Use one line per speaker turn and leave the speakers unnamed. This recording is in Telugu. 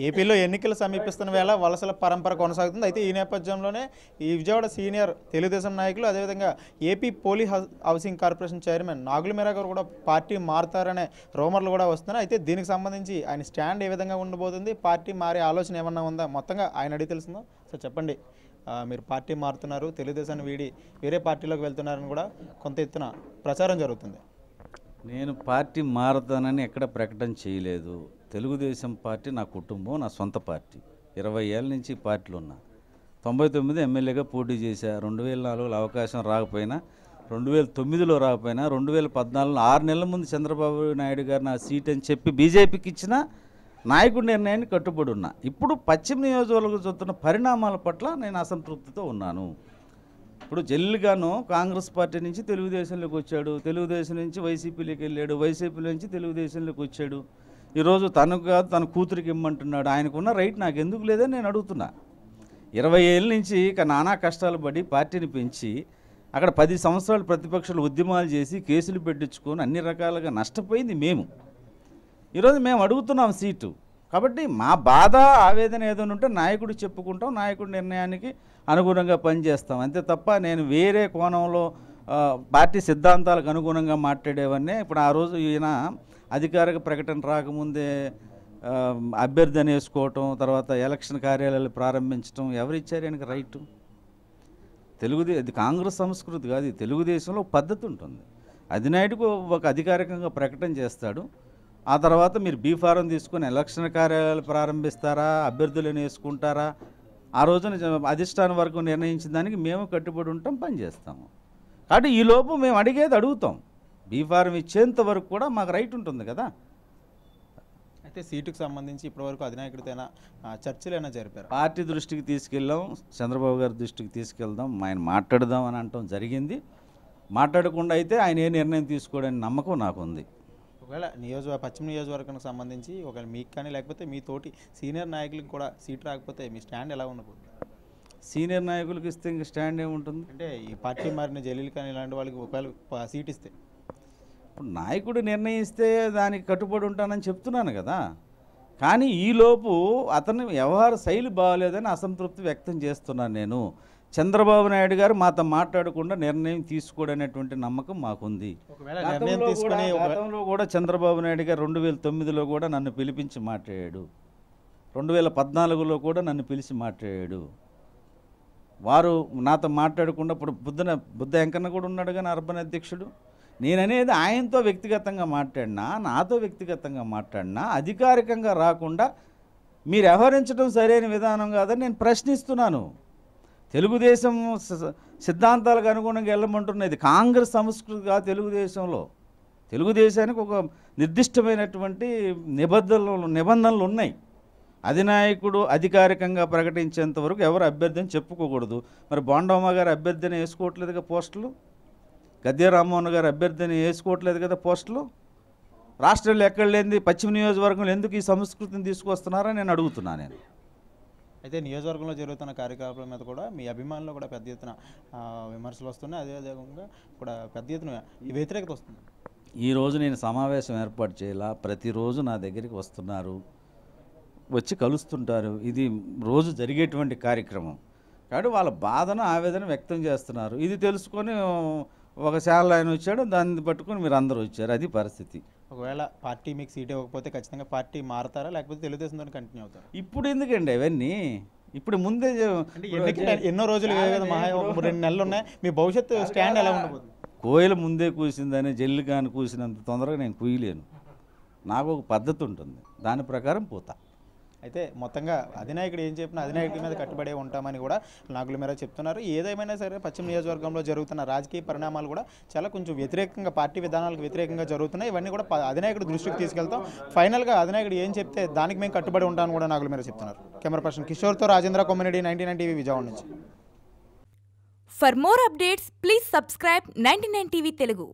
ఏపీలో ఎన్నికలు సమీపిస్తున్న వేళ వలసల పరంపర కొనసాగుతుంది. అయితే ఈ నేపథ్యంలోనే ఈ విజయవాడ సీనియర్ తెలుగుదేశం నాయకులు అదేవిధంగా ఏపీ పోలీ హౌసింగ్ కార్పొరేషన్ చైర్మన్ నాగుల మీరా గారు కూడా పార్టీ మారుతారనే రూమర్లు కూడా వస్తున్నాయి. అయితే దీనికి సంబంధించి ఆయన స్టాండ్ ఏ విధంగా ఉండబోతుంది, పార్టీ మారే ఆలోచన ఏమన్నా ఉందా, మొత్తంగా ఆయన అడిగి తెలుస్తుందో. సో చెప్పండి, మీరు పార్టీ మారుతున్నారు, తెలుగుదేశాన్ని వీడి వేరే పార్టీలోకి వెళ్తున్నారని కూడా కొంత ఎత్తున ప్రచారం జరుగుతుంది.
నేను పార్టీ మారతానని ఎక్కడ ప్రకటన చేయలేదు. తెలుగుదేశం పార్టీ నా కుటుంబం, నా సొంత పార్టీ. 20 ఏళ్ళ నుంచి పార్టీలో ఉన్నా. 99 ఎమ్మెల్యేగా పోటీ చేశా. 2004లో అవకాశం రాకపోయినా, 2009లో రాకపోయినా, 2014లో 6 నెలల ముందు చంద్రబాబు నాయుడు గారు నా సీట్ అని చెప్పి బీజేపీకి ఇచ్చిన నాయకుడి నిర్ణయాన్ని కట్టుబడి ఉన్నా. ఇప్పుడు పశ్చిమ నియోజకవర్గం చూస్తున్న పరిణామాల పట్ల నేను అసంతృప్తితో ఉన్నాను. ఇప్పుడు జల్లిగాను కాంగ్రెస్ పార్టీ నుంచి తెలుగుదేశంలోకి వచ్చాడు, తెలుగుదేశం నుంచి వైసీపీలోకి వెళ్ళాడు, వైసీపీ నుంచి తెలుగుదేశంలోకి వచ్చాడు. ఈరోజు తనకు కాదు తన కూతురికి ఇమ్మంటున్నాడు. ఆయనకున్న రైట్ నాకు ఎందుకు లేదని నేను అడుగుతున్నా. 20 ఏళ్ళ నుంచి ఇక నానా కష్టాలు పడి పార్టీని పెంచి అక్కడ 10 సంవత్సరాలు ప్రతిపక్షాలు ఉద్యమాలు చేసి కేసులు పెట్టించుకొని అన్ని రకాలుగా నష్టపోయింది మేము. ఈరోజు మేము అడుగుతున్నాం సీటు. కాబట్టి మా బాధ ఆవేదన ఏదైనా ఉంటే నాయకుడు చెప్పుకుంటాం, నాయకుడి నిర్ణయానికి అనుగుణంగా పనిచేస్తాం. అంతే తప్ప నేను వేరే కోణంలో పార్టీ సిద్ధాంతాలకు అనుగుణంగా మాట్లాడేవన్నీ. ఇప్పుడు ఆ రోజు ఈయన అధికారిక ప్రకటన రాకముందే అభ్యర్థన వేసుకోవటం, తర్వాత ఎలక్షన్ కార్యాలయాలు ప్రారంభించడం ఎవరిచ్చారు ఆయనకి రైటు? ఇది కాంగ్రెస్ సంస్కృతి కాదు. తెలుగుదేశంలో పద్ధతి ఉంటుంది. అధినాయుడుకు ఒక అధికారికంగా ప్రకటన చేస్తాడు. ఆ తర్వాత మీరు బీ ఫారం తీసుకొని ఎలక్షన్ కార్యాలయాలు ప్రారంభిస్తారా, అభ్యర్థులను వేసుకుంటారా, ఆ రోజున అధిష్టానం వరకు నిర్ణయించిన దానికి మేము కట్టుబడి ఉంటాం, పనిచేస్తాము. కాబట్టి ఈలోపు మేము అడిగేది అడుగుతాం. బీ ఫారం ఇచ్చేంత వరకు కూడా మాకు రైట్ ఉంటుంది కదా.
అయితే సీటుకు సంబంధించి ఇప్పటివరకు అధినాయకుడితోనా చర్చలైనా జరిపారు? పార్టీ
దృష్టికి తీసుకెళ్ళాం, చంద్రబాబు గారి దృష్టికి తీసుకెళ్దాం, ఆయన మాట్లాడదాం అని అంటాం జరిగింది. మాట్లాడకుండా అయితే ఆయన ఏ నిర్ణయం తీసుకోవడానికి నమ్మకం నాకు ఉంది.
ఒకవేళ పశ్చిమ నియోజకవర్గానికి సంబంధించి ఒకవేళ మీకు కానీ లేకపోతే మీ తోటి సీనియర్ నాయకులకు కూడా సీట్ రాకపోతే మీ స్టాండ్ ఎలా ఉండబోతుంది?
సీనియర్ నాయకులకు ఇస్తే ఇంకా స్టాండ్ ఏముంటుంది?
అంటే ఈ పార్టీ మారిన జలీల్ కానీ ఇలాంటి వాళ్ళకి ఒకవేళ సీట్ ఇస్తే,
ఇప్పుడు నాయకుడు నిర్ణయిస్తే దానికి కట్టుబడి ఉంటానని చెప్తున్నాను కదా. కానీ ఈలోపు అతని వ్యవహార శైలి బాగాలేదని అసంతృప్తి వ్యక్తం చేస్తున్నాను నేను. చంద్రబాబు నాయుడు గారు మాతో మాట్లాడకుండా నిర్ణయం తీసుకోవడనేటువంటి నమ్మకం మాకుంది. గతంలో కూడా చంద్రబాబు నాయుడు గారు 2009లో కూడా నన్ను పిలిపించి మాట్లాడాడు, 2014లో కూడా నన్ను పిలిచి మాట్లాడాడు. వారు నాతో మాట్లాడకుండా ఇప్పుడు బుద్ధ వెంకన్న కూడా ఉన్నాడు కానీ అర్బన్ అధ్యక్షుడు. నేననేది ఆయనతో వ్యక్తిగతంగా మాట్లాడినా, నాతో వ్యక్తిగతంగా మాట్లాడినా అధికారికంగా రాకుండా మీరు వ్యవహరించడం సరైన విధానం కాదని నేను ప్రశ్నిస్తున్నాను. తెలుగుదేశం సిద్ధాంతాలకు అనుగుణంగా వెళ్ళమంటున్నది కాంగ్రెస్ సంస్కృతి కాదు. తెలుగుదేశానికి ఒక నిర్దిష్టమైనటువంటి నిబంధనలు ఉన్నాయి. అధినాయకుడు అధికారికంగా ప్రకటించేంత వరకు ఎవరు అభ్యర్థిని చెప్పుకోకూడదు. మరి బోండమ్మ గారు అభ్యర్థిని వేసుకోవట్లేదు పోస్టులు, గద్దె రామ్మోహన్ గారు అభ్యర్థిని వేసుకోవట్లేదు కదా పోస్టులు. రాష్ట్రంలో ఎక్కడ లేనిది పశ్చిమ నియోజకవర్గంలో ఎందుకు ఈ సంస్కృతిని తీసుకొస్తున్నారని నేను అడుగుతున్నాను. నేను
అయితే నియోజకవర్గంలో జరుగుతున్న కార్యకలాపాల మీద కూడా మీ అభిమానులు కూడా పెద్ద ఎత్తున విమర్శలు వస్తున్నాయి, అదేవిధంగా కూడా పెద్ద ఎత్తున వ్యతిరేకత వస్తుంది.
ఈరోజు నేను సమావేశం ఏర్పాటు చేయాల, ప్రతిరోజు నా దగ్గరికి వస్తున్నారు, వచ్చి కలుస్తుంటారు. ఇది రోజు జరిగేటువంటి కార్యక్రమం. కాబట్టి వాళ్ళ బాధను ఆవేదన వ్యక్తం చేస్తున్నారు. ఇది తెలుసుకొని ఒక ఛానల్ ఆయన వచ్చాడు, దాన్ని పట్టుకొని మీరు అందరూ వచ్చారు. అది పరిస్థితి.
ఒకవేళ పార్టీ మీకు సీట్ ఇవ్వకపోతే ఖచ్చితంగా పార్టీ మారుతారా, లేకపోతే తెలుగుదేశంతో కంటిన్యూ అవుతారా?
ఇప్పుడు ఎందుకండి అవన్నీ? ఇప్పుడు ముందే
ఎన్నో రోజులు 2 నెలలు ఉన్నాయి, మీ భవిష్యత్తు స్టాండ్ ఎలా ఉండబోతుంది?
కోయిల ముందే కూసిందని జల్లిగాని కూసినంత తొందరగా నేను కూయలేను. నాకు ఒక పద్ధతి ఉంటుంది, దాని ప్రకారం పోతా. అయితే మొత్తంగా అధినాయకుడు ఏం చెప్పినా అధినాయకుడి మీద కట్టుబడే ఉంటామని కూడా నాగుల మీరా చెప్తున్నారు. ఏదేమైనా సరే పశ్చిమ నియోజకవర్గంలో జరుగుతున్న రాజకీయ పరిణామాలు కూడా చాలా కొంచెం వ్యతిరేకంగా, పార్టీ విధానాలకు వ్యతిరేకంగా జరుగుతున్నాయి. ఇవన్నీ కూడా అధినాయకుడి దృష్టికి తీసుకెళ్తాం. ఫైనల్గా అధినాయకుడు ఏం చెప్తే దానికి మేము కట్టుబడి ఉంటామని కూడా నాగుల మీరా చెప్తున్నారు. కెమెరా పర్సన్ కిషోర్తో రాజేంద్ర కొమ్మినేడి, 99 టీవీ విజయవాడ నుంచి.
For more updates please subscribe 99 TV Telugu.